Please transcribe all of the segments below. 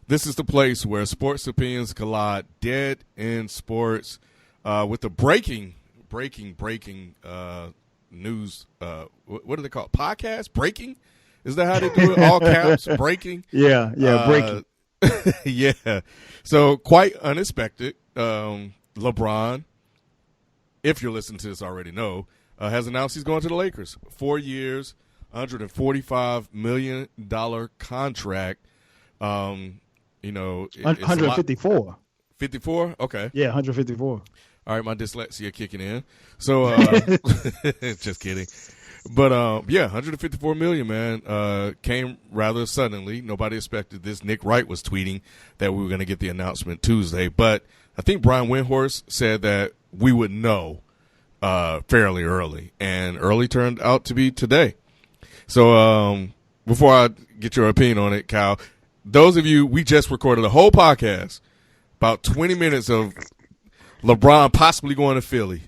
This is the place where sports opinions collide. Dead in Sports, with the breaking news. What do they call it? Podcast? Breaking? Is that how they do it? All caps? Breaking? Yeah, breaking. Yeah. So quite unexpected. LeBron, if you're listening to this already know, has announced he's going to the Lakers. 4 years, $145 million contract. 154. 54? Okay. Yeah, 154. All right, my dyslexia kicking in. So, just kidding. But, $154 million, man, came rather suddenly. Nobody expected this. Nick Wright was tweeting that we were going to get the announcement Tuesday. But I think Brian Windhorst said that we would know fairly early. And early turned out to be today. So, before I get your opinion on it, Kyle, those of you, we just recorded a whole podcast, about 20 minutes of LeBron possibly going to Philly.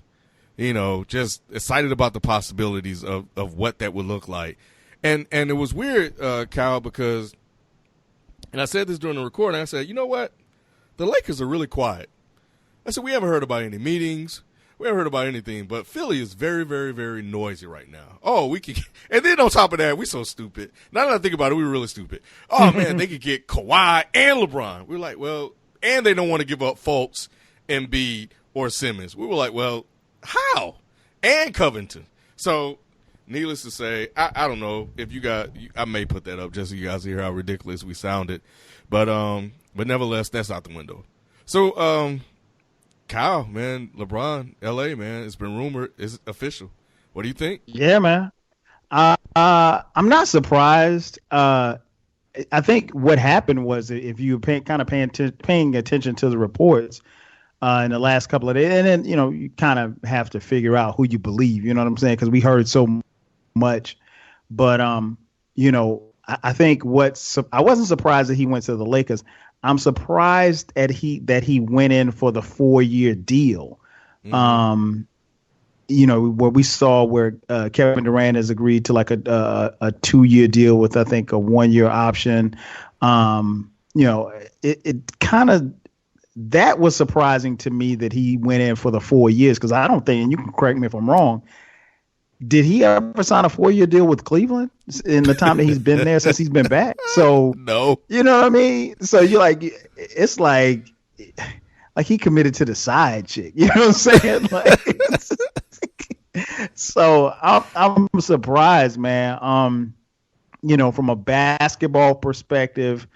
Just excited about the possibilities of what that would look like. And it was weird, Kyle, because, and I said this during the recording, I said, you know what? The Lakers are really quiet. I said, we haven't heard about any meetings. We haven't heard about anything, but Philly is very, very, very noisy right now. Oh, and then on top of that, we're so stupid. Now that I think about it, we were really stupid. Oh, man, they could get Kawhi and LeBron. We're like, well, and they don't want to give up Fultz, Embiid, or Simmons. We were like, well, how? And Covington. So, needless to say, I don't know if I may put that up just so you guys hear how ridiculous we sounded. But nevertheless, that's out the window. So, Kyle, man, LeBron, LA, man, it's been rumored. It's official. What do you think? Yeah, man. I'm not surprised. I think what happened was, if you paying attention to the reports in the last couple of days, and then, you kind of have to figure out who you believe, you know what I'm saying? Because we heard so much. But, I think I wasn't surprised that he went to the Lakers. I'm surprised that he went in for the 4-year deal. Mm-hmm. Where we saw where Kevin Durant has agreed to like a 2-year deal with, I think, a 1-year option. It kind of, that was surprising to me that he went in for the 4 years, because I don't think, and you can correct me if I'm wrong, did he ever sign a 4-year deal with Cleveland in the time that he's been there since he's been back? So no, you know what I mean? So you're like, it's like he committed to the side chick. You know what I'm saying? So I'm surprised, man. From a basketball perspective,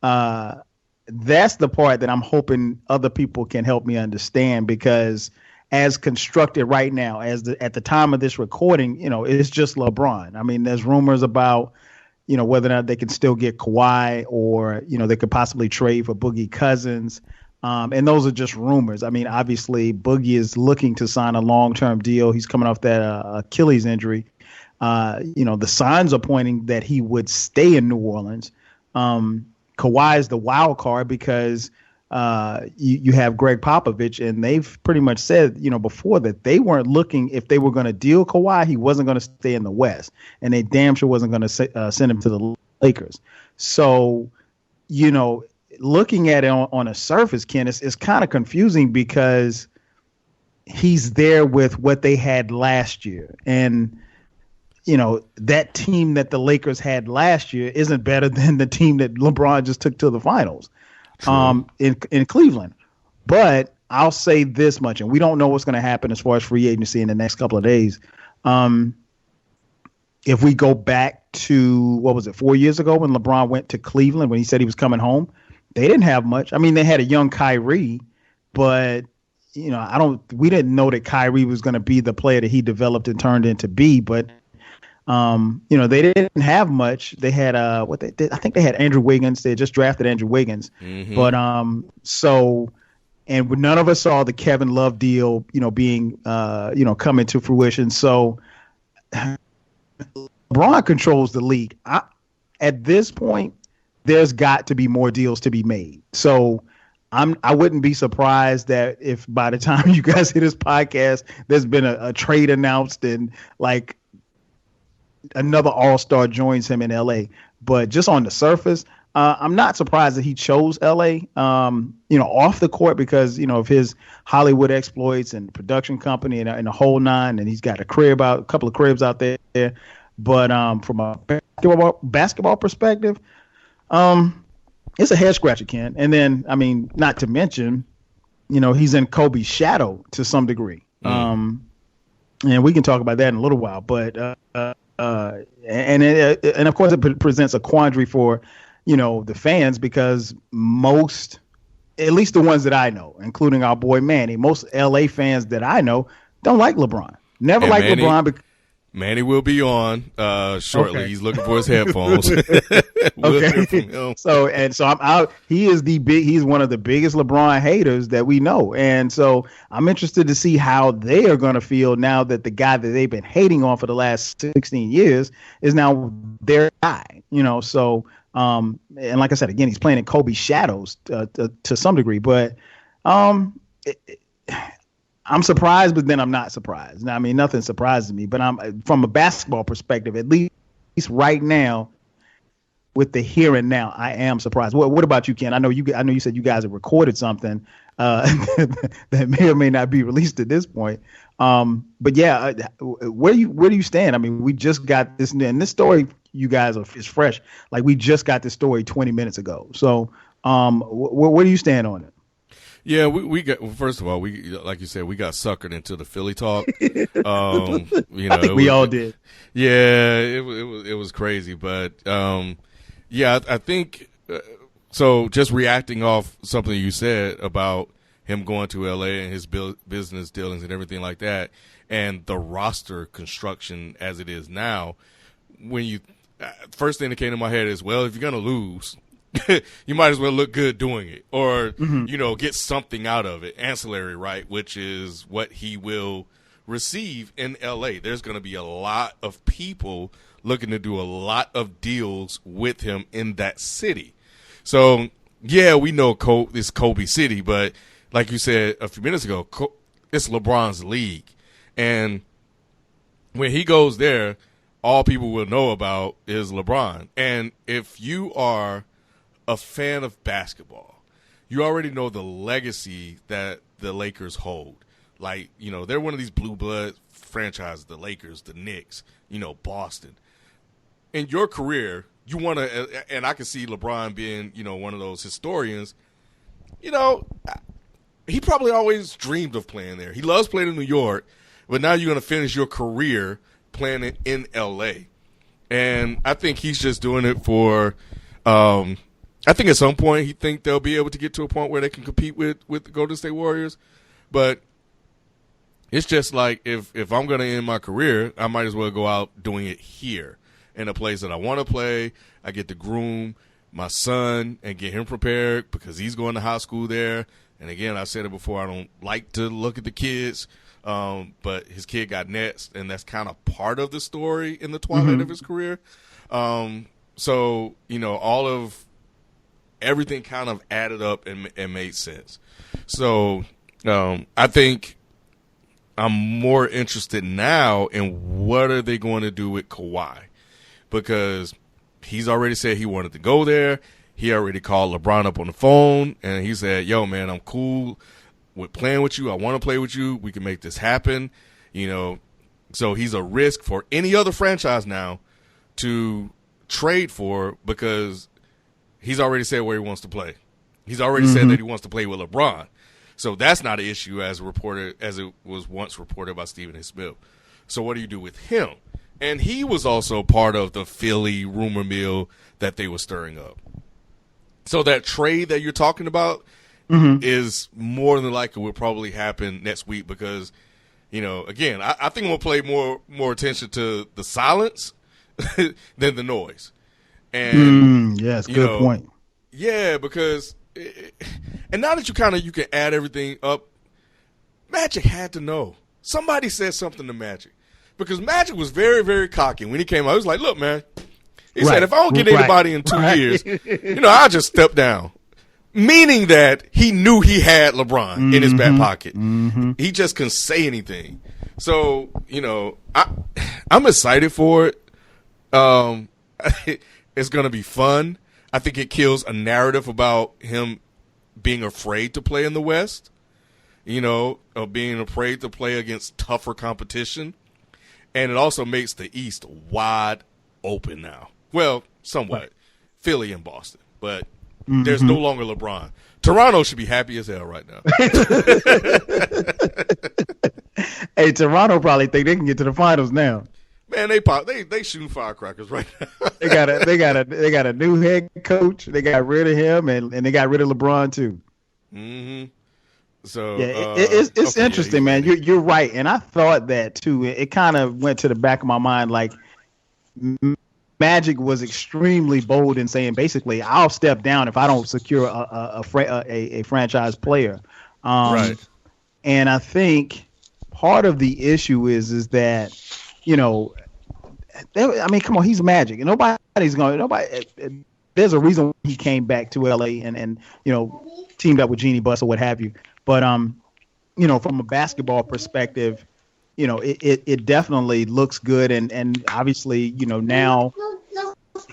that's the part that I'm hoping other people can help me understand, because as constructed right now, at the time of this recording, it's just LeBron. I mean, there's rumors about, whether or not they can still get Kawhi, or, they could possibly trade for Boogie Cousins. And those are just rumors. I mean, obviously, Boogie is looking to sign a long-term deal. He's coming off that Achilles injury. The signs are pointing that he would stay in New Orleans. Kawhi is the wild card, because you have Greg Popovich, and they've pretty much said, before, that they weren't looking, if they were going to deal Kawhi, he wasn't going to stay in the West, and they damn sure wasn't going to send him to the Lakers. So, looking at it on a surface, Ken, it's kind of confusing, because he's there with what they had last year. And, that team that the Lakers had last year isn't better than the team that LeBron just took to the finals in Cleveland. But I'll say this much, and we don't know what's going to happen as far as free agency in the next couple of days. If we go back to, 4 years ago when LeBron went to Cleveland, when he said he was coming home, they didn't have much. I mean, they had a young Kyrie, but we didn't know that Kyrie was going to be the player that he developed and turned into be. But they didn't have much. They had I think they had Andrew Wiggins. They had just drafted Andrew Wiggins. Mm-hmm. But and none of us saw the Kevin Love deal, being coming to fruition. So LeBron controls the league. At this point, there's got to be more deals to be made. So I wouldn't be surprised that if by the time you guys hear this podcast, there's been a trade announced, and like another all-star joins him in LA. But just on the surface, I'm not surprised that he chose LA, off the court because, of his Hollywood exploits and production company and the whole nine. And he's got a couple of cribs out there. But from a basketball perspective, it's a head scratcher, Ken. And then, not to mention, he's in Kobe's shadow to some degree. And we can talk about that in a little while. But and of course, it presents a quandary for, the fans, because most, at least the ones that I know, including our boy Manny, most LA fans that I know don't like LeBron. Never liked LeBron. Manny will be on shortly. Okay. He's looking for his headphones. Okay. So I'm out. He's one of the biggest LeBron haters that we know. And so I'm interested to see how they are going to feel now that the guy that they've been hating on for the last 16 years is now their guy, so and like I said, again, he's playing in Kobe's shadows to some degree, but I'm surprised, but then I'm not surprised. Now, nothing surprises me, but I'm from a basketball perspective, at least right now, with the here and now, I am surprised. What about you, Ken? I know you said you guys have recorded something that may or may not be released at this point. But yeah, where do you stand? We just got this, and this story, you guys is fresh. Like, we just got this story 20 minutes ago. So, where do you stand on it? Yeah, we got. Well, first of all, we, like you said, we got suckered into the Philly talk. I think we all did. Yeah, it was crazy, but yeah, I think so. Just reacting off something you said about him going to LA and his business dealings and everything like that, and the roster construction as it is now. When you first thing that came to my head is, well, if you're gonna lose, you might as well look good doing it, or get something out of it, ancillary, right? Which is what he will receive in LA. There's going to be a lot of people looking to do a lot of deals with him in that city. So yeah, we know it's Kobe City, but like you said a few minutes ago, it's LeBron's league, and when he goes there, all people will know about is LeBron. And if you are a fan of basketball, you already know the legacy that the Lakers hold. Like, they're one of these blue blood franchises, the Lakers, the Knicks, Boston. In your career, you want to, and I can see LeBron being, one of those historians, he probably always dreamed of playing there. He loves playing in New York, but now you're going to finish your career playing it in L.A. And I think he's just doing it for I think at some point he think they'll be able to get to a point where they can compete with the Golden State Warriors. But it's just like, if I'm going to end my career, I might as well go out doing it here in a place that I want to play. I get to groom my son and get him prepared because he's going to high school there. And again, I said it before, I don't like to look at the kids. But his kid got next, and that's kind of part of the story in the twilight of his career. So, all of everything kind of added up and made sense. So I think I'm more interested now in what are they going to do with Kawhi, because he's already said he wanted to go there. He already called LeBron up on the phone, and he said, yo, man, I'm cool with playing with you. I want to play with you. We can make this happen. So he's a risk for any other franchise now to trade for, because he's already said where he wants to play. He's already said that he wants to play with LeBron. So that's not an issue as it was once reported by Stephen A. Smith. So what do you do with him? And he was also part of the Philly rumor mill that they were stirring up. So that trade that you're talking about is more than likely will probably happen next week, because, again, I think I'm going to pay more attention to the silence than the noise. And yes, good point. Yeah, because and now that you can add everything up, Magic had to know. Somebody said something to Magic, because Magic was very, very cocky when he came out. He was like, "Look, man," he said, "if I don't get anybody in 2 years, I'll just step down." Meaning that he knew he had LeBron in his back pocket. He just couldn't say anything. So, I'm excited for it. It's going to be fun. I think it kills a narrative about him being afraid to play in the West, of being afraid to play against tougher competition. And it also makes the East wide open now. Well, somewhat. Right. Philly and Boston. But there's no longer LeBron. Toronto should be happy as hell right now. Hey, Toronto probably think they can get to the finals now. Man, they shooting firecrackers right now. they got a new head coach. They got rid of him, and they got rid of LeBron too. Mm-hmm. So yeah, it's interesting, man. You're right, and I thought that too. It kind of went to the back of my mind, like Magic was extremely bold in saying, basically, I'll step down if I don't secure a franchise player. Right. And I think part of the issue is that, come on, he's Magic, and there's a reason he came back to LA and teamed up with Jeannie Buss or what have you. But from a basketball perspective, it definitely looks good, and obviously, now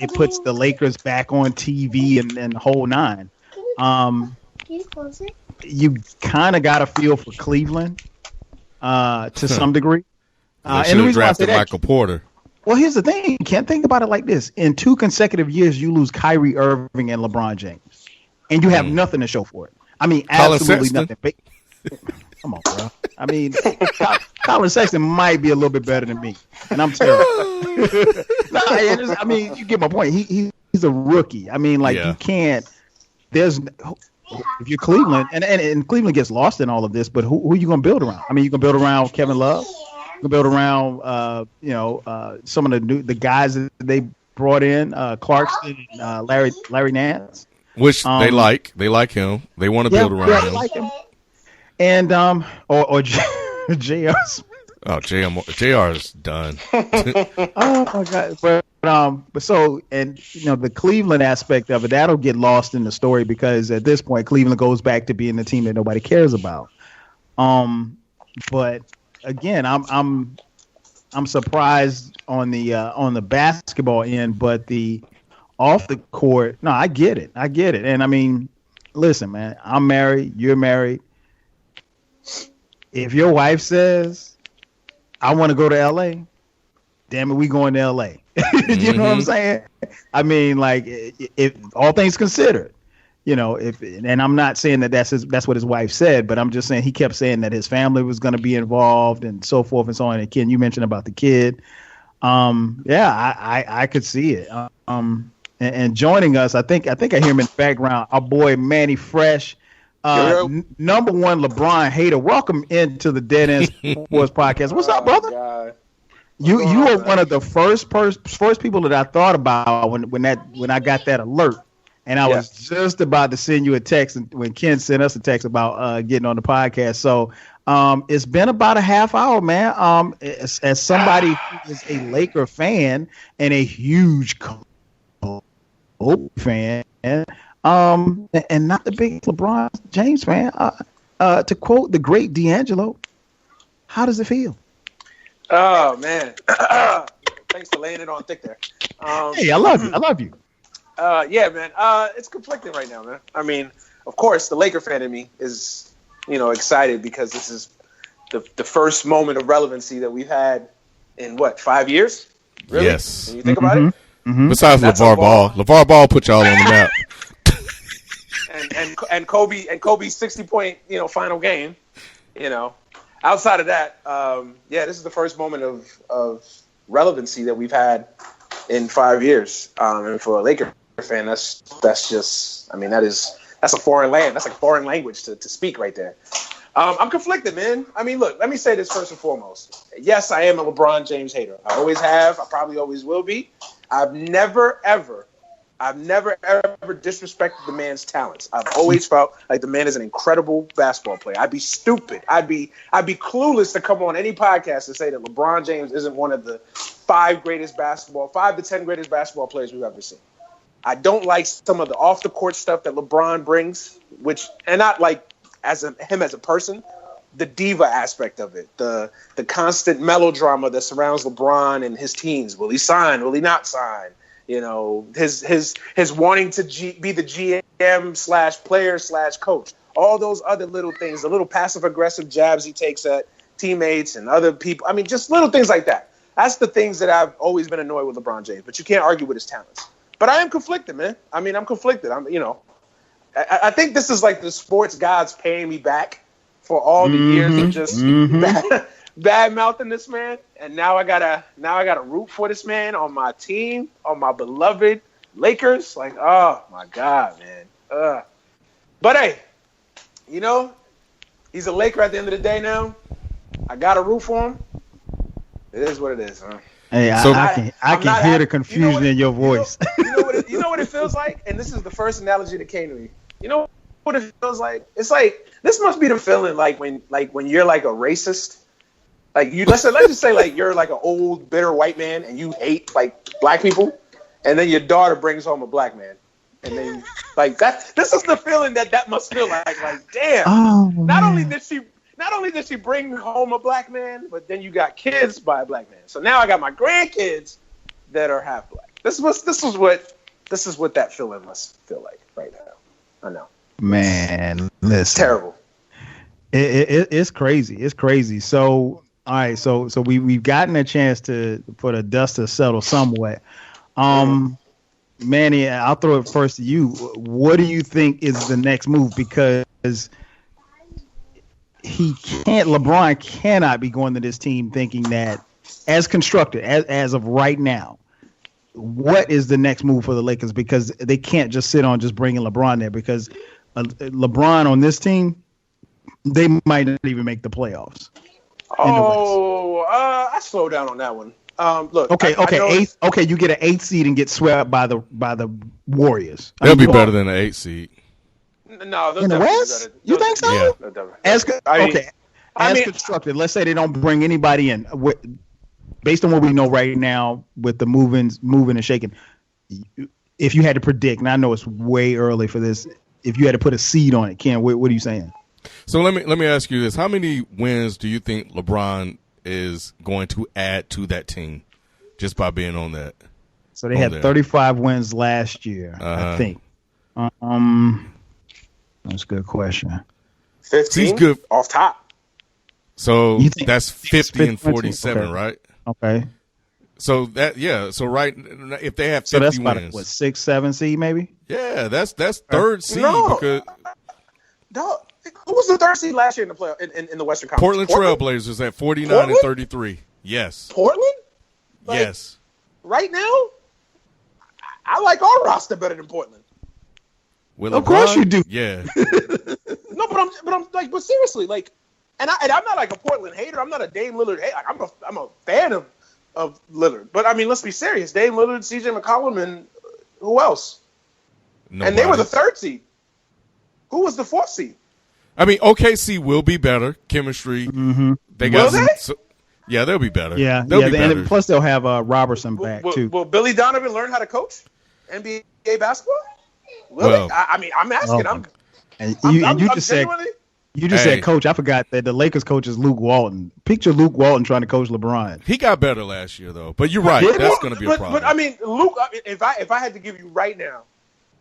it puts the Lakers back on TV and the whole nine. You kind of got a feel for Cleveland to some degree. They should have drafted Michael Porter. Well, here's the thing. You can't think about it like this. In 2 consecutive years, you lose Kyrie Irving and LeBron James, and you have nothing to show for it. I mean, absolutely nothing. Come on, bro. I mean, Colin Sexton might be a little bit better than me, and I'm terrible. You get my point. He's a rookie. I mean, you can't. If you're Cleveland, and Cleveland gets lost in all of this, but who are you going to build around? I mean, you can build around Kevin Love. You can build around, some of the guys that they brought in, Clarkson, and Larry Nance. Which they like. They like him. They want to build around him. They like him. And or JR. Oh, JR is done. Oh my God! But so, and the Cleveland aspect of it, that'll get lost in the story because at this point Cleveland goes back to being the team that nobody cares about. But again, I'm surprised on the basketball end, but the off the court, no, I get it. And I mean, listen, man, I'm married, you're married. If your wife says, I want to go to LA, damn it, we going to LA. You know what I'm saying? I mean, if all things considered, and I'm not saying that's what his wife said, but I'm just saying he kept saying that his family was going to be involved and so forth and so on. And Ken, you mentioned about the kid. I could see it. And joining us, I think I hear him in the background, our boy Manny Fresh. Number one LeBron hater. Welcome into the Dead End Sports Podcast. What's up, brother? God. You were one of the first people that I thought about when I got that alert, and I was just about to send you a text when Ken sent us a text about getting on the podcast. So it's been about a half hour, man. As somebody who is a Laker fan and a huge Kobe fan. And not the big LeBron James fan. To quote the great D'Angelo, how does it feel? Oh man, thanks for laying it on thick there. Hey, I love you. Yeah, man. It's conflicting right now, man. I mean, of course, the Laker fan in me is, excited because this is the first moment of relevancy that we've had in 5 years? Really? Yes. When you think about it. Mm-hmm. Besides LeVar Ball. LeVar Ball put y'all on the map. And Kobe's 60-point final game. Outside of that, this is the first moment of relevancy that we've had in 5 years. And for a Laker fan, that's just, I mean, that's a foreign land. That's like foreign language to speak right there. I'm conflicted, man. I mean, look, let me say this first and foremost. Yes, I am a LeBron James hater. I always have. I probably always will be. I've never ever disrespected the man's talents. I've always felt like the man is an incredible basketball player. I'd be stupid. I'd be clueless to come on any podcast and say that LeBron James isn't one of the 5 to 10 greatest basketball players we've ever seen. I don't like some of the off the court stuff that LeBron brings, and not like him as a person, the diva aspect of it, the constant melodrama that surrounds LeBron and his teams. Will he sign? Will he not sign? His wanting to be the GM/player/coach. All those other little things, the little passive-aggressive jabs he takes at teammates and other people. I mean, just little things like that. That's the things that I've always been annoyed with LeBron James. But you can't argue with his talents. But I am conflicted, man. I mean, I'm conflicted. I think this is like the sports gods paying me back for all the years of just bad mouthing this man. And now I gotta root for this man on my team, on my beloved Lakers. Like, oh my God, man. But hey, he's a Laker at the end of the day now. I got to root for him. It is what it is, huh? Hey, I can hear the confusion in your voice. You know what it feels like? And this is the first analogy that came to me. You know what it feels like? It's like, this must be the feeling like when you're like a racist. Like let's just say like you're like an old bitter white man and you hate like black people, and then your daughter brings home a black man. And then like that, this is the feeling that must feel like damn. Oh, not only did she bring home a black man, but then you got kids by a black man. So now I got my grandkids that are half black. This is what that feeling must feel like right now. I know. Man, listen. It's terrible. It's crazy. It's crazy. So all right, so we've gotten a chance to for the dust to settle somewhat. Manny, I'll throw it first to you. What do you think is the next move? Because LeBron cannot be going to this team thinking that as constructed, as of right now, what is the next move for the Lakers? Because they can't just sit on just bringing LeBron there, because LeBron on this team, they might not even make the playoffs. I slow down on that one. Look. Okay. Eighth. Okay, you get an 8th seed and get swept by the Warriors. They'll be better than an 8th seed. No, in the West. You think so? Yeah. As constructed. Let's say they don't bring anybody in. Based on what we know right now, with the moving and shaking, if you had to predict, and I know it's way early for this, if you had to put a seed on it, Ken, what are you saying? So let me ask you this: how many wins do you think LeBron is going to add to that team just by being on that? So they had 35 wins last year, I think. That's a good question. 15. He's good off top. So that's 50 and 47, okay. Right? Okay. So So right, if they have 50 so that's wins, about what, 6, 7 seed maybe? Yeah, that's third seed. Because who was the third seed last year in the playoff in the Western Conference? Portland Trailblazers at 49 and 33. Yes. Portland? Yes. Right now, I like our roster better than Portland. With of course you do. Yeah. No, but seriously, and I'm not like a Portland hater. I'm not a Dame Lillard hater. I'm a fan of Lillard. But I mean, let's be serious. Dame Lillard, CJ McCollum, and who else? Nobody. And they were the third seed. Who was the fourth seed? I mean, OKC will be better. Chemistry. Mm-hmm. They got yeah, they'll be better. Yeah, they'll be better. And plus they'll have Robertson back too. Will Billy Donovan learn how to coach NBA basketball? Really? I mean, I'm asking. You just said coach. I forgot that the Lakers coach is Luke Walton. Picture Luke Walton trying to coach LeBron. He got better last year, though. But you're right. That's going to be a problem. But I mean, Luke. If I had to give you right now,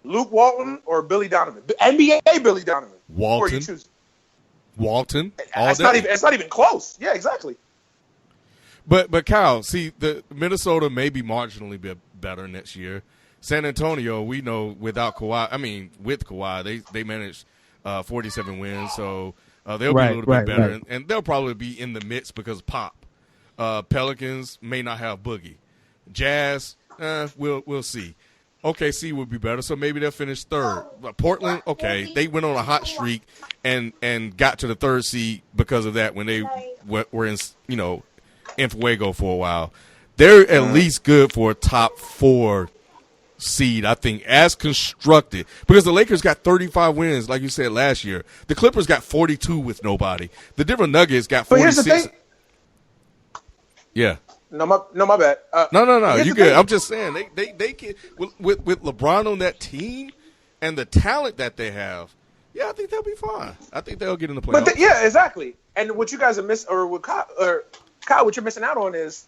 Luke Walton or Billy Donovan, NBA Billy Donovan. Walton. Who are you choosing? Walton. It's not even close. Yeah, exactly. But Kyle, see, the Minnesota may be marginally better next year. San Antonio, we know without Kawhi. I mean, with Kawhi, they managed 47 wins, so they'll be a little bit better, and they'll probably be in the midst because of Pop. Pelicans may not have Boogie. Jazz, we'll see. OKC would be better, so maybe they'll finish third. But Portland, okay, they went on a hot streak and got to the third seed because of that when they were in in Fuego for a while. They're at least good for a top 4 seed, I think, as constructed, because the Lakers got 35 wins, like you said, last year. The Clippers got 42 with nobody. The Denver Nuggets got 46. But here's the thing. Yeah. No, my bad. No. You good? I'm just saying they can with LeBron on that team and the talent that they have. Yeah, I think they'll be fine. I think they'll get in the playoffs. But yeah, exactly. And what you guys are missing, or Kyle, what you're missing out on is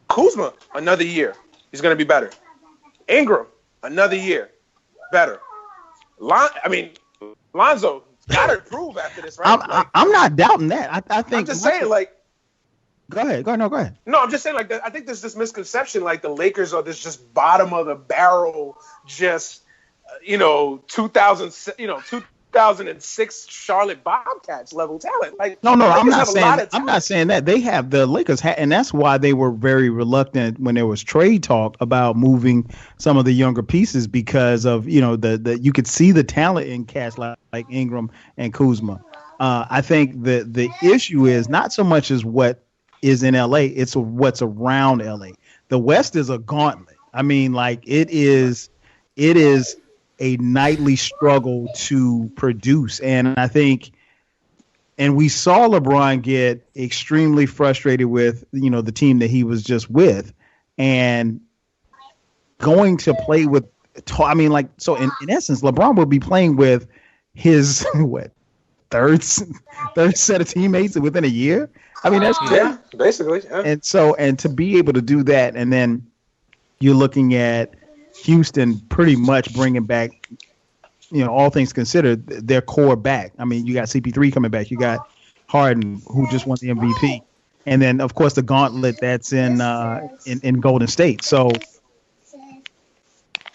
Kuzma. Another year, he's going to be better. Ingram, another year, better. Lonzo got to improve after this, right? I'm not doubting that. I think. I'm just saying, like. Go ahead. No, go ahead. No, I'm just saying, like, I think there's this misconception, like the Lakers are this just bottom of the barrel, just 2006 Charlotte Bobcats level talent. Like, no, I'm not saying that. They have the Lakers, and that's why they were very reluctant when there was trade talk about moving some of the younger pieces because of the you could see the talent in cats like Ingram and Kuzma. I think the issue is not so much as what is in LA, it's what's around LA. The West is a gauntlet. I mean, like it is a nightly struggle to produce. And I think, and we saw LeBron get extremely frustrated with, the team that he was just with and going to play with, so in essence, LeBron will be playing with his, third set of teammates within a year. I mean, that's crazy. Yeah, basically. Yeah. And to be able to do that, and then you're looking at Houston pretty much bringing back, all things considered, their core back. I mean, you got CP3 coming back. You got Harden, who just won the MVP. And then, of course, the gauntlet that's in Golden State. So,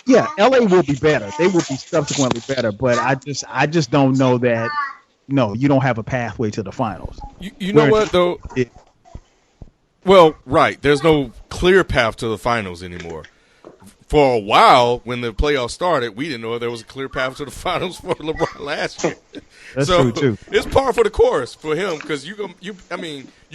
yeah, LA will be better. They will be subsequently better. But I just don't know that. No, you don't have a pathway to the finals. You know what, though? Well, right. There's no clear path to the finals anymore. For a while, when the playoffs started, we didn't know if there was a clear path to the finals for LeBron last year. That's true, too. It's par for the course for him because you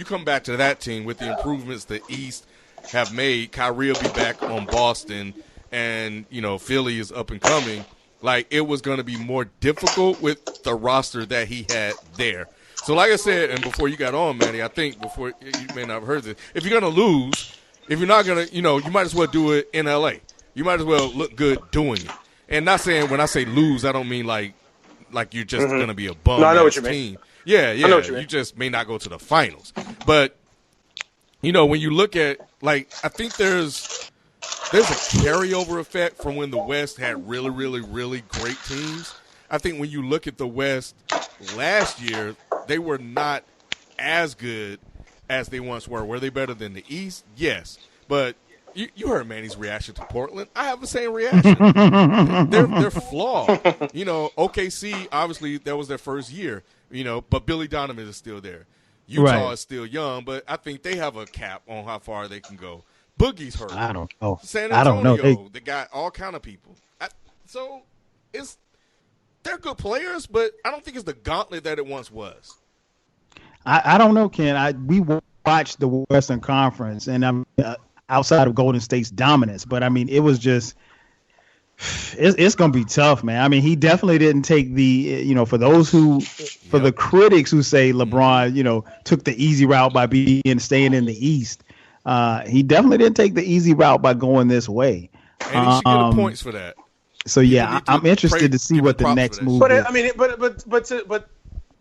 come back to that team with the improvements the East have made. Kyrie will be back on Boston, and, Philly is up and coming. Like, it was going to be more difficult with the roster that he had there. So, like I said, and before you got on, Manny, I think before you may not have heard this, if you're going to lose, if you're not going to, you might as well do it in L.A. You might as well look good doing it. And not saying when I say lose, I don't mean like you're just going to be a bum. No, I know what you team. mean. Yeah. I know what you mean. You just may not go to the finals. But, when you look at, I think there's a carryover effect from when the West had really, really, really great teams. I think when you look at the West last year, they were not as good as they once were. Were they better than the East? Yes. But you heard Manny's reaction to Portland. I have the same reaction. They're flawed. OKC, obviously, that was their first year, but Billy Donovan is still there. Utah is still young, but I think they have a cap on how far they can go. Boogie's hurt. I don't know. San Antonio, they got all kind of people. They're good players, but I don't think it's the gauntlet that it once was. I don't know, Ken. We watched the Western Conference, and I'm outside of Golden State's dominance, but I mean, it was just it's going to be tough, man. I mean, he definitely didn't take the for those for the critics who say LeBron took the easy route by staying in the East. He definitely didn't take the easy route by going this way. And he should get points for that. So yeah, I'm interested to see what the next move is. But I mean,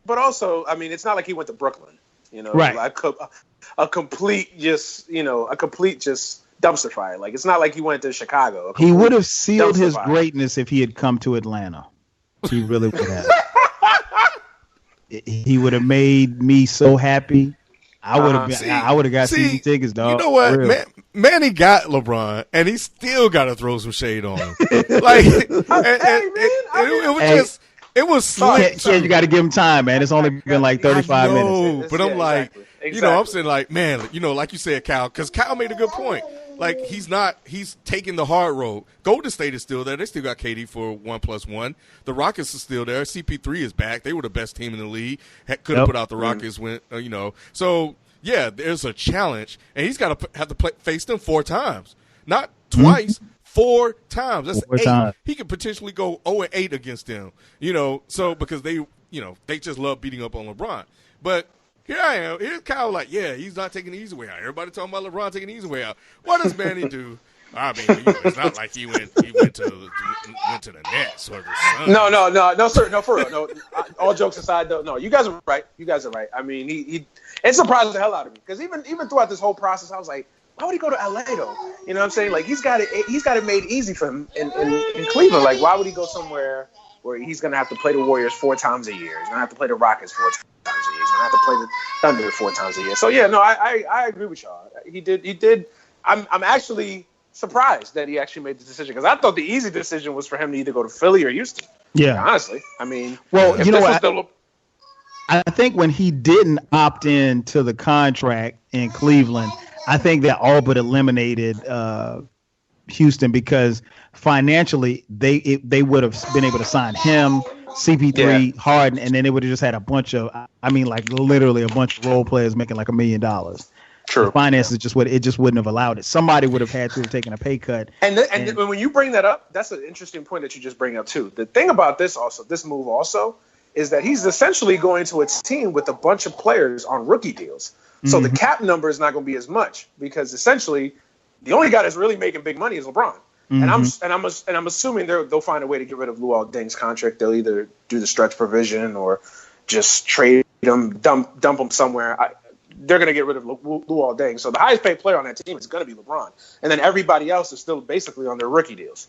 but also, I mean, it's not like he went to Brooklyn, right? Like a complete dumpster fire. Like, it's not like he went to Chicago. He would have sealed his greatness if he had come to Atlanta. He really would have. He would have made me so happy. I would have got season tickets, dog. You know what? Manny got LeBron, and he still got to throw some shade on him. It was slick. Yeah, you got to give him time, man. It's only been like 35 minutes. But I'm exactly. I'm saying like, man, like you said, Cal, because Cal made a good point. Like, he's taking the hard road. Golden State is still there. They still got KD for 1+1. The Rockets are still there. CP3 is back. They were the best team in the league. Could have put out the Rockets when, So, yeah, there's a challenge. And he's got to have to face them 4 times. Not twice, 4 times. That's 8. Times. He could potentially go 0-8 against them, so because they just love beating up on LeBron. But here I am. Here's Kyle he's not taking the easy way out. Everybody talking about LeBron taking the easy way out. What does Manny do? I mean, it's not like he went to the Nets or the Suns. No, sir. No, for real. No, all jokes aside, though. No, you guys are right. I mean, he it surprised the hell out of me because even throughout this whole process, I was like, Why would he go to LA though? You know what I'm saying? Like he's got it made easy for him in Cleveland. Like why would he go somewhere where he's gonna have to play the Warriors 4 times a year? He's gonna have to play the Rockets 4 times a year. He's gonna have to play the Thunder 4 times a year. So yeah, no, I agree with y'all. He did. I'm actually surprised that he actually made the decision because I thought the easy decision was for him to either go to Philly or Houston. Yeah, honestly, I mean, well, you know what? I think when he didn't opt in to the contract in Cleveland, I think that all but eliminated Houston because financially they would have been able to sign him, CP3, Harden, and then they would have just had a bunch of, I mean, like literally a bunch of role players making like $1 million. True. The finances just wouldn't have allowed it. Somebody would have had to have taken a pay cut. And when you bring that up, that's an interesting point that you just bring up too. The thing about this move also, is that he's essentially going to a team with a bunch of players on rookie deals. So the cap number is not going to be as much because essentially the only guy that's really making big money is LeBron. And I'm assuming they'll find a way to get rid of Luol Deng's contract. They'll either do the stretch provision or just trade him, dump him somewhere. They're going to get rid of Luol Deng. So the highest paid player on that team is going to be LeBron. And then everybody else is still basically on their rookie deals.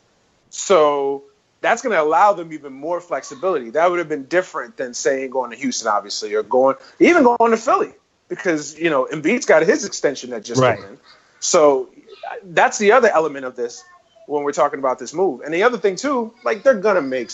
So that's going to allow them even more flexibility. That would have been different than saying going to Houston, obviously, or going to Philly because, you know, Embiid's got his extension that just came in. So that's the other element of this when we're talking about this move. And the other thing too, like they're going to make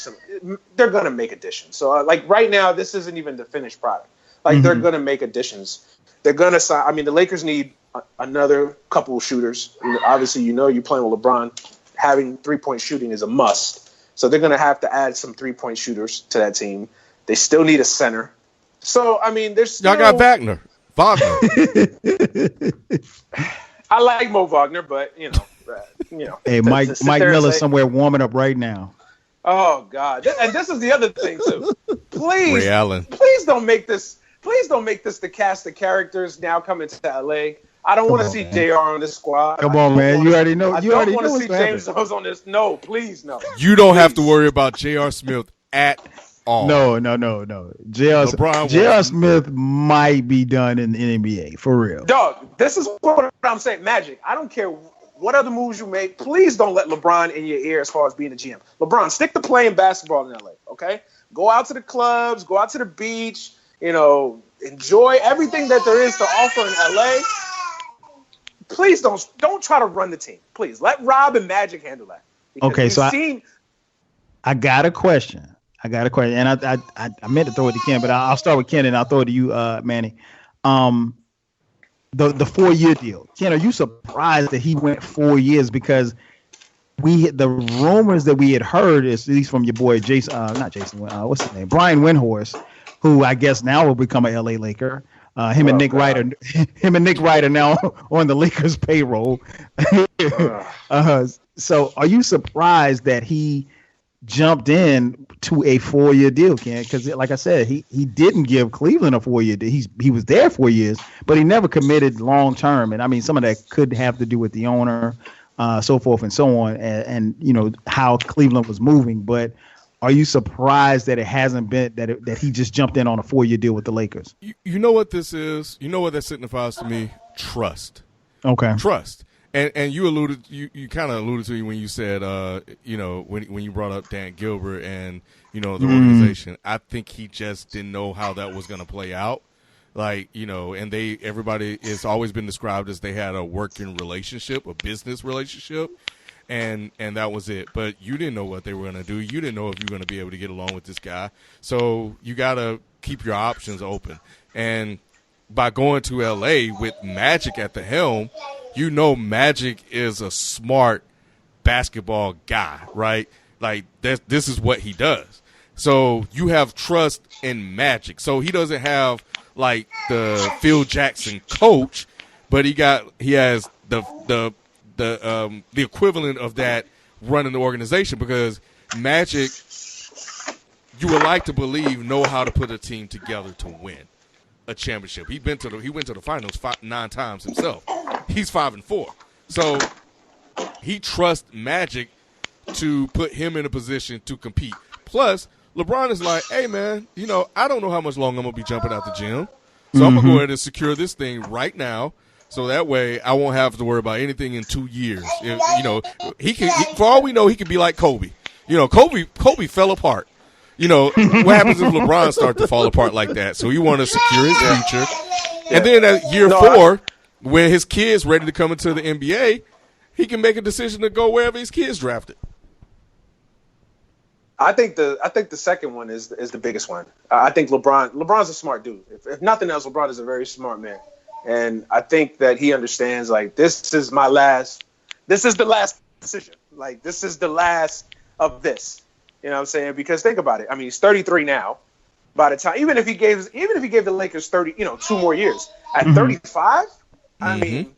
additions. So like right now, this isn't even the finished product. Like they're going to make additions. They're going to sign. I mean, the Lakers need another couple of shooters. Obviously, you're playing with LeBron. Having 3-point shooting is a must. So they're going to have to add some 3-point shooters to that team. They still need a center. So, I mean, there's still... Y'all got Wagner. I like Mo Wagner, but, you know. Hey, Mike Miller's somewhere warming up right now. Oh, God. And this is the other thing, too. Please, Ray Allen. Please don't make this the cast of characters now coming to L.A. I don't want to see JR on this squad. Come on, man. You already know. I don't want to see James Jones on this. No, please, no. You don't have to worry about J.R. Smith at all. No. J.R. Smith might be done in the NBA, for real. Dog, this is what I'm saying. Magic, I don't care what other moves you make. Please don't let LeBron in your ear as far as being a GM. LeBron, stick to playing basketball in LA, okay? Go out to the clubs, go out to the beach, enjoy everything that there is to offer in LA. Please don't try to run the team. Please let Rob and Magic handle that. Okay, so I got a question. And I meant to throw it to Ken, but I'll start with Ken and I'll throw it to you, Manny. The 4-year deal. Ken, are you surprised that he went 4 years? Because the rumors that we had heard is at least from your boy what's his name? Brian Windhorst, who I guess now will become a LA Laker. Him and Nick Wright are now on the Lakers payroll. So are you surprised that he jumped in to a 4-year deal, Ken? Because like I said, he didn't give Cleveland a 4-year deal. He was there 4 years, but he never committed long term. And I mean, some of that could have to do with the owner, so forth and so on, and how Cleveland was moving. But are you surprised that it hasn't been that he just jumped in on a 4-year deal with the Lakers? You know what this is? You know what that signifies to me? Trust. Okay. Trust. And you kind of alluded to it when you said, when you brought up Dan Gilbert and, the organization. I think he just didn't know how that was going to play out. Like, and everybody, it's always been described as they had a working relationship, a business relationship. And that was it. But you didn't know what they were going to do. You didn't know if you were going to be able to get along with this guy. So you got to keep your options open. And by going to L.A. with Magic at the helm, Magic is a smart basketball guy, right? Like, this is what he does. So you have trust in Magic. So he doesn't have, like, the Phil Jackson coach, but he has the equivalent of that running the organization, because Magic, you would like to believe, know how to put a team together to win a championship. He went to the finals 9 times himself. He's 5-4. So he trusts Magic to put him in a position to compete. Plus, LeBron is like, hey, man, I don't know how much longer I'm going to be jumping out the gym. So I'm going to go ahead and secure this thing right now. So that way, I won't have to worry about anything in 2 years. He can. For all we know, he could be like Kobe. Kobe fell apart. What happens if LeBron starts to fall apart like that? So you want to secure his future. And then at year 4, when his kid's ready to come into the NBA, he can make a decision to go wherever his kid's drafted. I think the second one is the biggest one. I think LeBron's a smart dude. If nothing else, LeBron is a very smart man. And I think that he understands, like, this is the last decision. Like, this is the last of this. You know what I'm saying? Because think about it. I mean, he's 33 now. By the time, even if he gave the Lakers 2 more years at 35, I mean,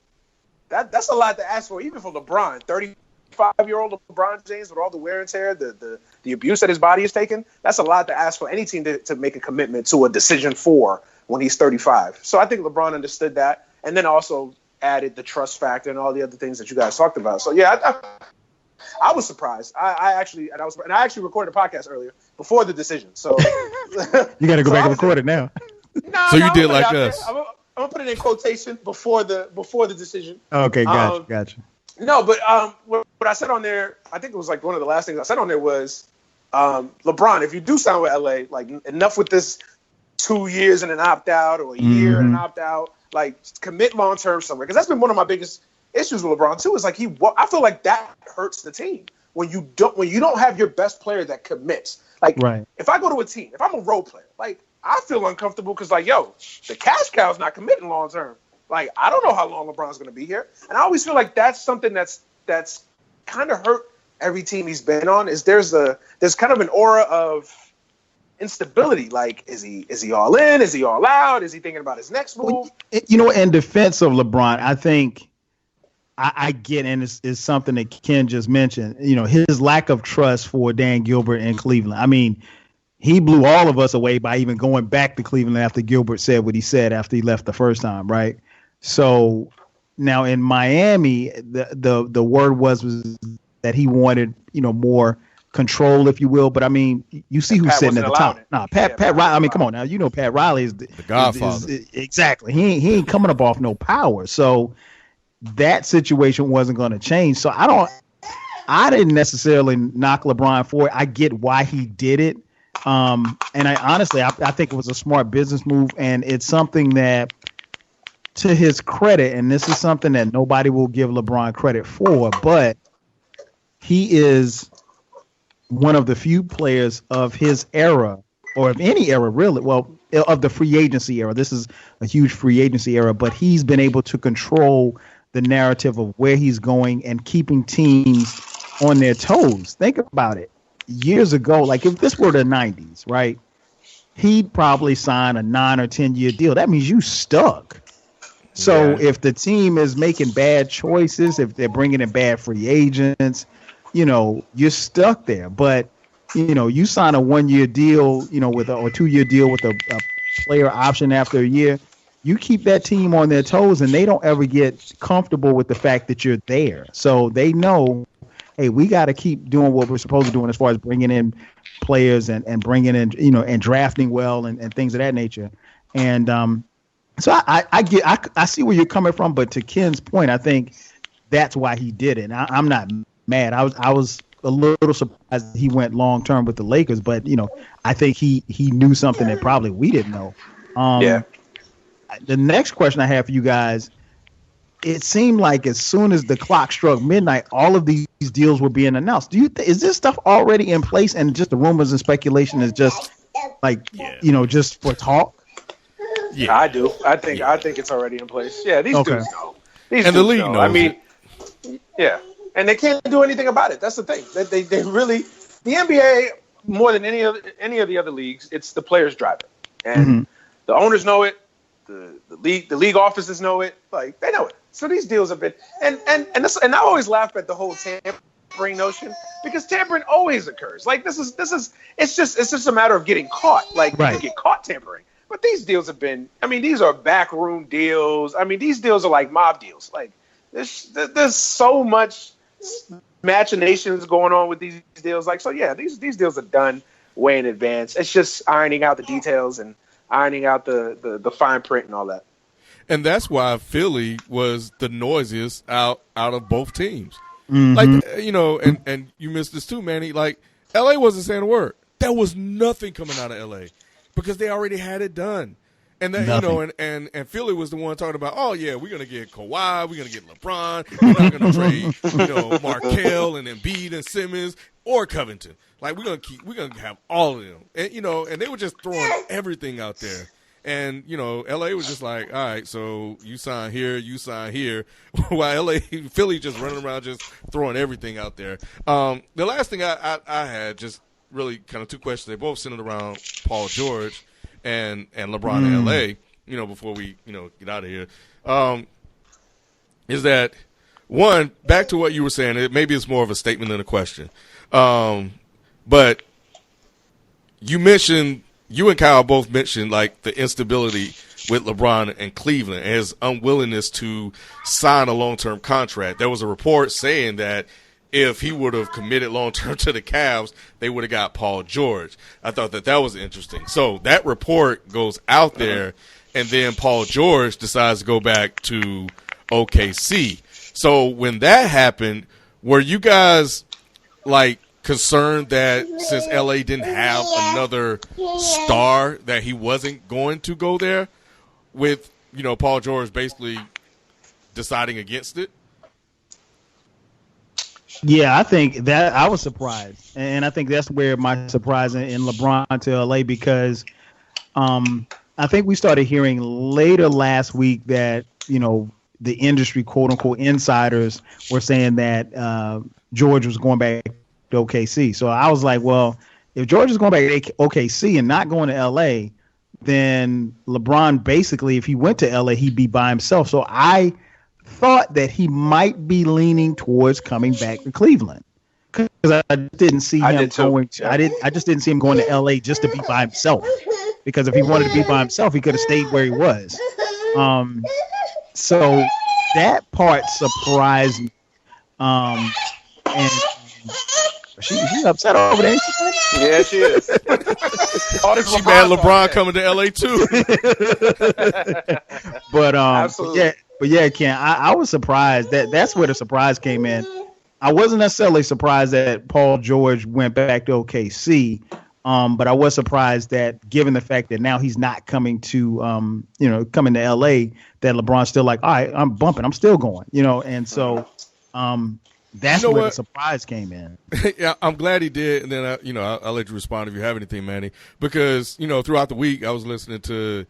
that's a lot to ask for, even for LeBron. 35-year-old LeBron James with all the wear and tear, the abuse that his body has taken. That's a lot to ask for any team to make a commitment to a decision for when he's 35. So I think LeBron understood that, and then also added the trust factor and all the other things that you guys talked about. So yeah, I was surprised. I actually recorded a podcast earlier before the decision. So you got to go back and record it now. So you did like us. I'm gonna put it in quotation before the decision. Okay, gotcha. No, but what I said on there, I think it was like one of the last things I said on there was, LeBron, if you do sign with LA, like, enough with this 2 years and an opt out or a year and an opt out. Like, commit long term somewhere, because that's been one of my biggest issues with LeBron too. Is like I feel like that hurts the team when you don't have your best player that commits. Like, if I go to a team, if I'm a role player, like, I feel uncomfortable because, like, the cash cow's not committing long term. Like, I don't know how long LeBron's going to be here, and I always feel like that's something that's kind of hurt every team he's been on. Is there's kind of an aura of instability. Like, is he all in? Is he all out? Is he thinking about his next move? In defense of LeBron, I think I get, and it's something that Ken just mentioned, his lack of trust for Dan Gilbert in Cleveland. I mean, he blew all of us away by even going back to Cleveland after Gilbert said what he said after he left the first time, right? So now in Miami, the word was that he wanted, more control, if you will. But I mean, you see who's sitting at the top. Pat Riley. I mean, come on now. Pat Riley is the Godfather. Exactly. He ain't coming up off no power. So that situation wasn't going to change. So I didn't necessarily knock LeBron for it. I get why he did it. And I honestly think it was a smart business move, and it's something that, to his credit, and this is something that nobody will give LeBron credit for, but he is one of the few players of his era, or of any era really, well, of the free agency era. This is a huge free agency era, but he's been able to control the narrative of where he's going and keeping teams on their toes. Think about it. Years ago, like, if this were the 90s, right, he'd probably sign a 9 or 10 year deal. That means you stuck. So if the team is making bad choices, if they're bringing in bad free agents, you're stuck there. But, you sign a 1 year deal, or 2 year deal with a player option after a year, you keep that team on their toes, and they don't ever get comfortable with the fact that you're there. So they know, hey, we got to keep doing what we're supposed to do as far as bringing in players and bringing in, and drafting well and things of that nature. And so I see where you're coming from, but to Ken's point, I think that's why he did it. And I'm not mad. I was a little surprised he went long term with the Lakers, but I think he knew something that probably we didn't know. The next question I have for you guys, it seemed like as soon as the clock struck midnight, all of these deals were being announced. Is this stuff already in place, and just the rumors and speculation is just like, just for talk? Yeah, I do. I think it's already in place. Yeah, these dudes know. The league knows. I mean, yeah, and they can't do anything about it. That's the thing. They really, the NBA more than any of the other leagues, it's the players drive it, and the owners know it. The league offices know it. Like, they know it. So these deals have been, and I always laugh at the whole tampering notion, because tampering always occurs. Like, this is it's just a matter of getting caught. Like, you get caught tampering. But these deals have been, I mean, these are backroom deals. I mean, these deals are like mob deals. Like, there's so much machinations going on with these deals. Like, so yeah, these deals are done way in advance. It's just ironing out the details and ironing out the fine print and all that. And that's why Philly was the noisiest out of both teams. Mm-hmm. Like, and you missed this too, Manny. Like, LA wasn't saying a word. There was nothing coming out of LA because they already had it done. And that, and Philly was the one talking about, oh yeah, we're gonna get Kawhi, we're gonna get LeBron, we're not gonna trade, Markelle and Embiid and Simmons or Covington. Like we're gonna have all of them. And and they were just throwing everything out there. And LA was just like, all right, so you sign here, while Philly just running around just throwing everything out there. The last thing I had, just really kind of two questions. They both centered around Paul George and LeBron in LA, before we, get out of here, is that one, back to what you were saying, maybe it's more of a statement than a question. But you and Kyle both mentioned like the instability with LeBron and Cleveland and his unwillingness to sign a long-term contract. There was a report saying that if he would have committed long-term to the Cavs, they would have got Paul George. I thought that was interesting. So that report goes out there, and then Paul George decides to go back to OKC. So when that happened, were you guys like concerned that since LA didn't have another star that he wasn't going to go there with, Paul George basically deciding against it? Yeah, I think that I was surprised, and I think that's where my surprise in LeBron to LA, because I think we started hearing later last week that the industry quote unquote insiders were saying that George was going back to OKC. So I was like, well, if George is going back to OKC and not going to LA, then LeBron basically, if he went to LA, he'd be by himself. So I thought that he might be leaning towards coming back to Cleveland, because I didn't see him going. I just didn't see him going to LA just to be by himself. Because if he wanted to be by himself, he could have stayed where he was. So that part surprised me. And she's upset over there. Yeah, she is. She mad LeBron coming to LA too. But absolutely. But yeah, Ken, I was surprised that's where the surprise came in. I wasn't necessarily surprised that Paul George went back to OKC, but I was surprised that, given the fact that now he's not coming to coming to LA, that LeBron's still like, all right, I'm bumping, I'm still going, and so that's where the surprise came in. Yeah, I'm glad he did, and then I'll let you respond if you have anything, Manny, because throughout the week I was listening to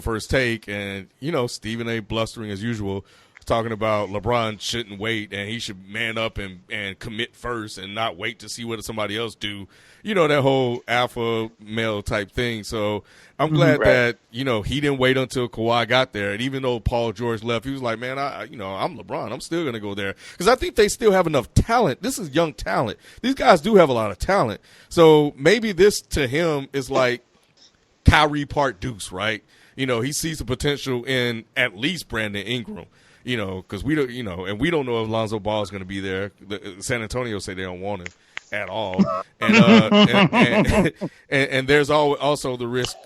First Take, and Stephen A. blustering as usual, talking about LeBron shouldn't wait and he should man up and commit first and not wait to see what somebody else do. That whole alpha male type thing. So I'm glad that, he didn't wait until Kawhi got there. And even though Paul George left, he was like, man, I'm LeBron. I'm still going to go there. Because I think they still have enough talent. This is young talent. These guys do have a lot of talent. So maybe this to him is like Kyrie part Deuce, right? He sees the potential in at least Brandon Ingram. Because we don't, and we don't know if Lonzo Ball is going to be there. San Antonio say they don't want him at all, and there's also the risk.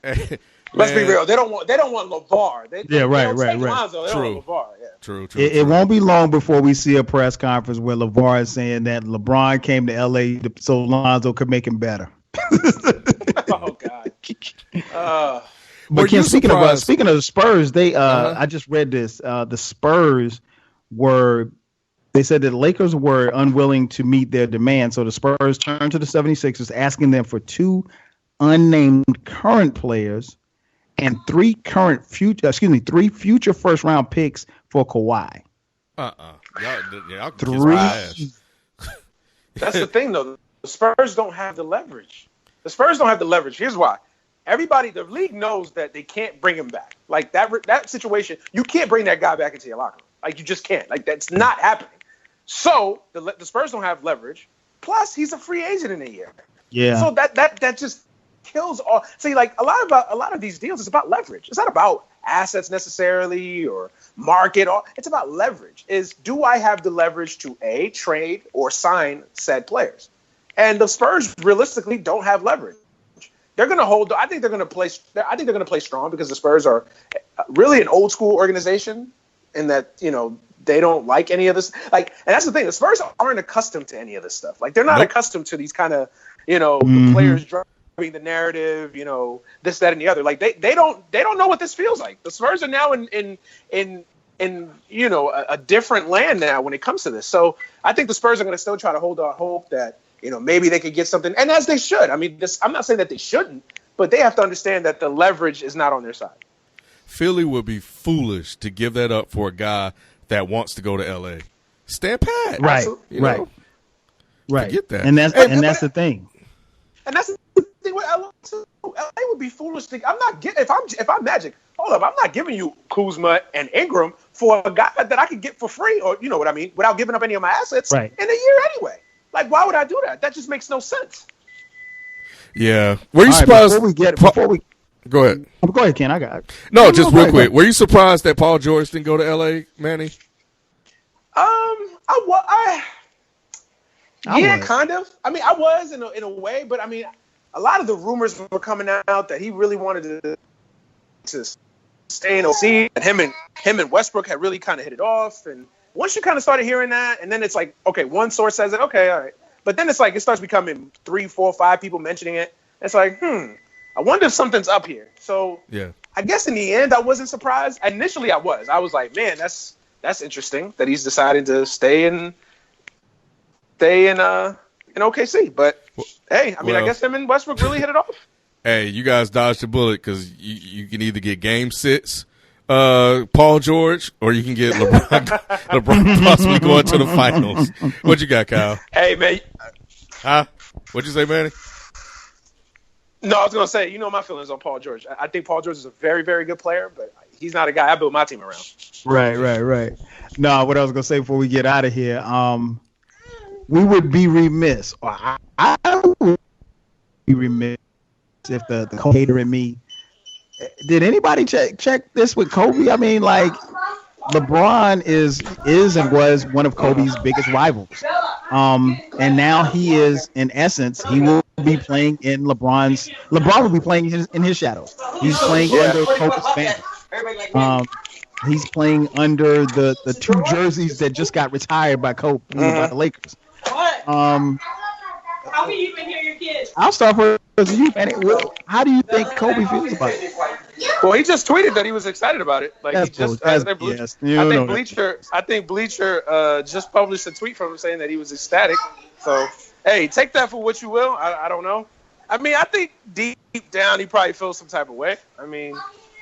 Let's be real. They don't want LeVar. Right. Lonzo, True. Want LeVar. Yeah. True. It won't be long before we see a press conference where LeVar is saying that LeBron came to LA so Lonzo could make him better. Oh God. But Ken, speaking of the Spurs, they I just read this. The Spurs they said that the Lakers were unwilling to meet their demand, so the Spurs turned to the 76ers, asking them for 2 unnamed current players and 3 future first round picks for Kawhi. Y'all 3. That's the thing, though. The Spurs don't have the leverage. Here's why. The league knows that they can't bring him back. Like that situation, you can't bring that guy back into your locker room. Like, you just can't. Like, that's not happening. So the Spurs don't have leverage. Plus, he's a free agent in a year. Yeah. So that just kills all. See, like a lot of these deals, it's about leverage. It's not about assets necessarily or market. It's about leverage. Do I have the leverage to trade or sign said players? And the Spurs realistically don't have leverage. they're going to hold. I think they're going to play. I think they're going to play strong because the Spurs are really an old school organization, in that they don't like any of this. Like, and that's the thing. The Spurs aren't accustomed to any of this stuff. Like, they're not accustomed to these kind of the players driving the narrative. This, that, and the other. Like, they don't know what this feels like. The Spurs are now in a different land now when it comes to this. So I think the Spurs are going to still try to hold out hope that maybe they could get something, and as they should. I mean, I'm not saying that they shouldn't, but they have to understand that the leverage is not on their side. Philly would be foolish to give that up for a guy that wants to go to LA. Stand pat, right? Right. Forget that, and that's the thing. And that's the thing with LA too. LA would be foolish to. I'm not getting if I'm Magic. Hold up, I'm not giving you Kuzma and Ingram for a guy that I could get for free, or you know what I mean, without giving up any of my assets in a year anyway. Like, why would I do that? That just makes no sense. Yeah. Were you surprised? Before we go ahead. Go ahead, Ken. I got it. No, just real quick. Were you surprised that Paul George didn't go to L.A., Manny? Yeah, kind of. I mean, I was in a way, but I mean, a lot of the rumors were coming out that he really wanted to stay in OC, and him and Westbrook had really kind of hit it off. And once you kind of started hearing that, and then it's like, okay, one source says it, okay, all right. But then it's like it starts becoming 3, 4, 5 people mentioning it. It's like, I wonder if something's up here. So yeah, I guess in the end, I wasn't surprised. Initially, I was. I was like, man, that's interesting that he's decided to stay in OKC. But hey, I mean, I guess him and Westbrook really hit it off. Hey, you guys dodged the bullet because you can either get game 6, Paul George, or you can get LeBron possibly going to the finals. What you got, Kyle? Hey, man. Huh? What'd you say, Manny? No, I was going to say, my feelings on Paul George. I think Paul George is a very, very good player, but he's not a guy I built my team around. Right. No, what I was going to say before we get out of here, we would be remiss, or I would be remiss if the hater in me. Did anybody check this with Kobe? I mean, like, LeBron is and was one of Kobe's biggest rivals. And now he is, in essence, he will be playing in LeBron will be playing in his shadow. He's playing under Kobe's banner. He's playing under the 2 jerseys that just got retired by Kobe, by the Lakers. How can you even hear your kids? I'll start with you, man. How do you think Kobe feels about it? Well, he just tweeted that he was excited about it. Like, I think Bleacher just published a tweet from him saying that he was ecstatic. So, hey, take that for what you will. I don't know. I mean, I think deep down he probably feels some type of way. I mean,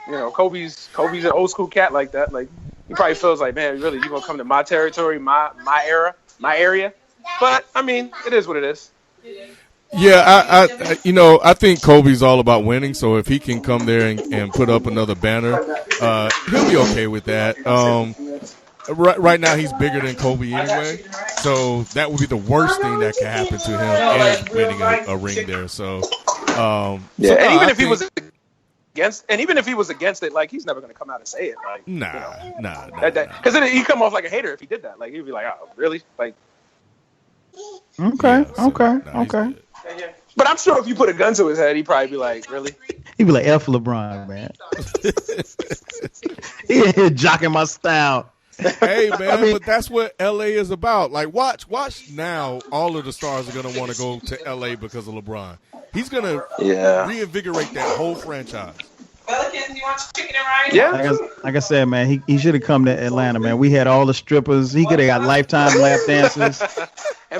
Kobe's an old school cat like that. Like, he probably feels like, man, really, you gonna come to my territory, my era, my area? But I mean, it is what it is. Yeah, I think Kobe's all about winning. So if he can come there and put up another banner, he'll be okay with that. Right now, he's bigger than Kobe anyway, so that would be the worst thing that could happen to him is winning a ring there. So, and even if he was against it, like, he's never going to come out and say it. Like, nah. Because then he'd come off like a hater if he did that. Like, he'd be like, "Oh, really?" Like, okay. But I'm sure if you put a gun to his head, he'd probably be like, "Really?" He'd be like, "F LeBron, man." He jocking my style. Hey, man, but that's what LA is about. Like, watch now. All of the stars are gonna want to go to LA because of LeBron. He's gonna reinvigorate that whole franchise. Pelicans, you want chicken and rice? Yeah. Like I said, man, he should have come to Atlanta, man. We had all the strippers. He could have got lifetime lap dances.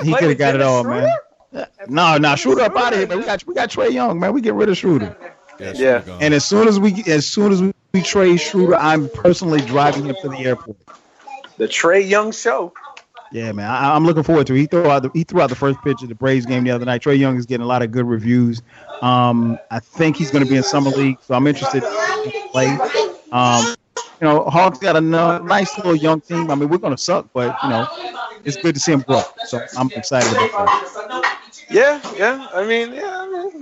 He could have got it all, man. No, Schroeder up out of here, man. We got Trae Young, man. We get rid of Schroeder. Yeah. And as soon as we trade Schroeder, I'm personally driving him to the airport. The Trae Young show. Yeah, man. I'm looking forward to it. He threw out the first pitch of the Braves game the other night. Trae Young is getting a lot of good reviews. I think he's going to be in summer league, so I'm interested in play. Hawks got a nice little young team. I mean, we're going to suck, but it's good to see him grow. So I'm excited about that. Yeah. I mean,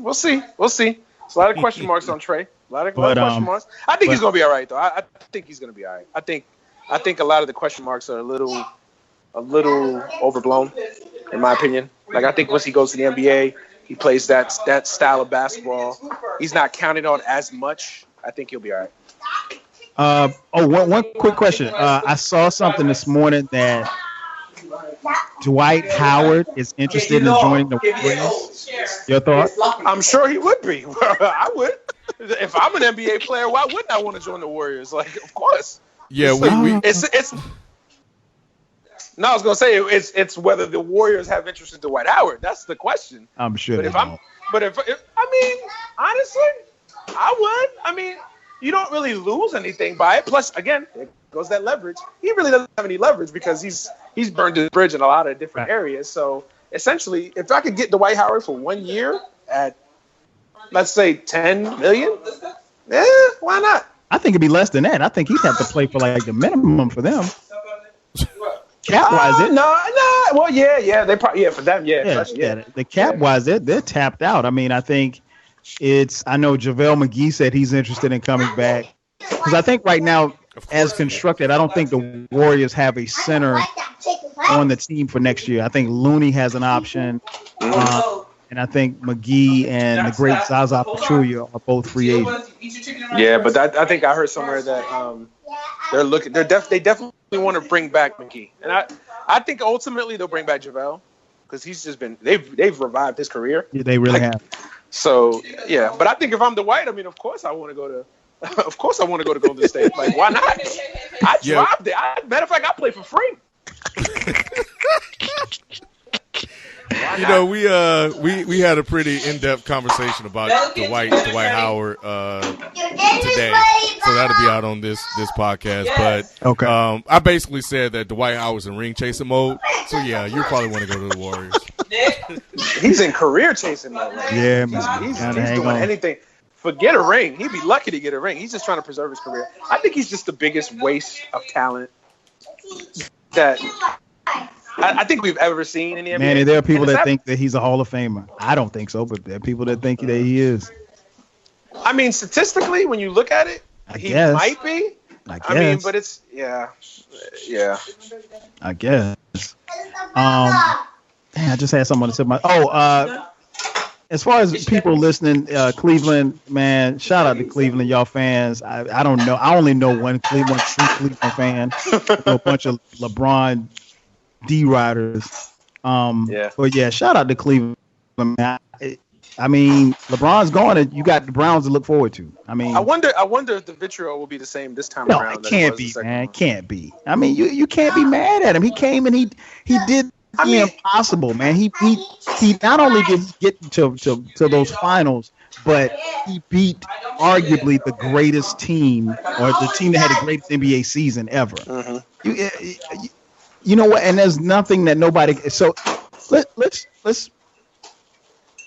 we'll see. There's a lot of question marks on Trae. A lot of question marks. I think he's going to be all right, though. I think he's going to be all right. I think a lot of the question marks are a little overblown, in my opinion. Like, I think once he goes to the NBA, He plays that style of basketball. He's not counted on as much. I think he'll be all right. One quick question. I saw something this morning that Dwight Howard is interested in joining the Warriors. Your thoughts? I'm sure he would be. I would. If I'm an NBA player, why wouldn't I want to join the Warriors? Like, of course. Yeah, it's. No, I was gonna say it's whether the Warriors have interest in Dwight Howard. That's the question. I'm sure. But if I mean, honestly, I would. I mean, you don't really lose anything by it. Plus, again, there goes that leverage. He really doesn't have any leverage because he's burned his bridge in a lot of different areas. So essentially, if I could get Dwight Howard for 1 year at, let's say, $10 million, why not? I think it'd be less than that. I think he'd have to play for like the minimum for them. Cap wise, no. Well, yeah. They probably for them, yeah. The cap wise, they're tapped out. I mean, I think I know JaVale McGee said he's interested in coming back because I think right now, as constructed, I don't think the Warriors have a center on the team for next year. I think Looney has an option, and I think McGee and the great Zaza Pachulia are both free agents. Yeah, but I think I heard somewhere that they definitely want to bring back McGee, and I think ultimately they'll bring back JaVale because he's just been they've revived his career. Yeah, they really have. So yeah, but I think if I'm Dwight, I mean, of course I want to go to Golden State. Like, why not? I dropped it. Matter of fact, I play for free. You know, we had a pretty in-depth conversation about Dwight Howard today, so that'll be out on this podcast. But okay, I basically said that Dwight Howard's in ring chasing mode. So yeah, you probably want to go to the Warriors. He's in career chasing mode. Yeah, man. He's doing anything. Forget a ring. He'd be lucky to get a ring. He's just trying to preserve his career. I think he's just the biggest waste of talent that I think we've ever seen in the NBA. Man, there are people that think that he's a Hall of Famer. I don't think so, but there are people that think that he is. I mean, statistically, when you look at it, he might be. I mean, but it's yeah. I guess. I just had someone to say as far as people listening, Cleveland, man, shout out to Cleveland, y'all fans. I don't know. I only know one true Cleveland fan. A bunch of LeBron D-riders. But yeah, shout out to Cleveland, man. I mean, LeBron's gone, and you got the Browns to look forward to. I mean, I wonder if the vitriol will be the same this time around. No, it can't be, man. It can't be. I mean, you can't be mad at him. He came and he did the impossible, man. He not only did he get to those finals, but he beat arguably the greatest team, or the team that had the greatest NBA season ever. Mm-hmm. You know what? And there's nothing that nobody. So let's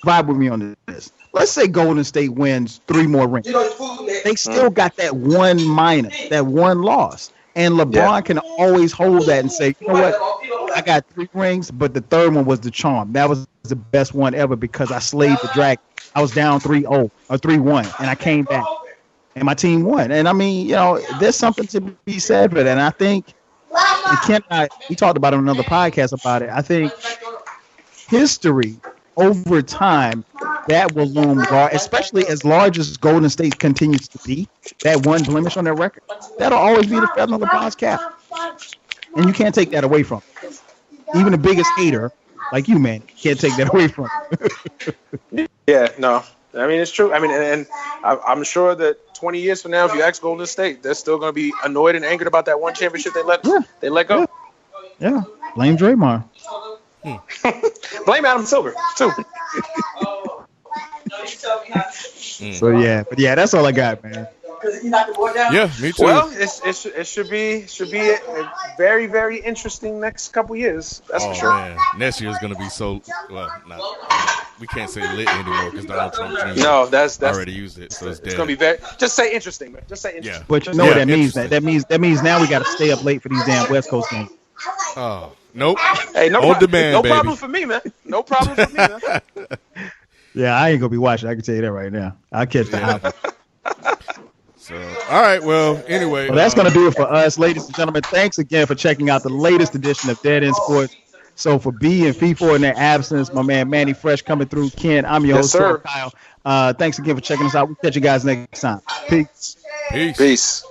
vibe with me on this. Let's say Golden State wins 3 more rings. They still got that one minus, that one loss. And LeBron can always hold that and say, you know what? I got 3 rings, but the third one was the charm. That was the best one ever because I slayed the dragon. I was down 3-0 or 3-1, and I came back, and my team won. And I mean, you know, there's something to be said for that. And I think we talked about it on another podcast about it. I think history over time, that will loom large, especially as large as Golden State continues to be. That one blemish on their record, that'll always be the feather on LeBron's cap, and you can't take that away from him. Even the biggest hater, like you, man, can't take that away from him. Yeah, no, I mean it's true. I mean, and I'm sure that 20 years from now, if you ask Golden State, they're still going to be annoyed and angered about that one championship they let go. Yeah, blame Draymond. Blame Adam Silver too. So yeah, that's all I got, man. Yeah, me too. Well, it should be a very, very interesting next couple years. That's for sure. Man. Next year is going to be so we can't say lit anymore because Donald Trump Jr. No, that's already used it, so it's dead. It's going to be very. Just say interesting, man. Just say interesting. Yeah. But you know what that means? That means now we got to stay up late for these damn West Coast games. Oh, nope. Hey, no problem for me, man. No problem for me, man. Yeah, I ain't gonna be watching. I can tell you that right now. I'll catch the highlight. So, all right. Well, anyway, that's gonna do it for us, ladies and gentlemen. Thanks again for checking out the latest edition of Dead End Sports. So for B and Fee4 in their absence, my man Manny Fresh coming through. Ken, I'm your Yes, host, sir. Kyle. Thanks again for checking us out. We'll catch you guys next time. Peace. Peace. Peace.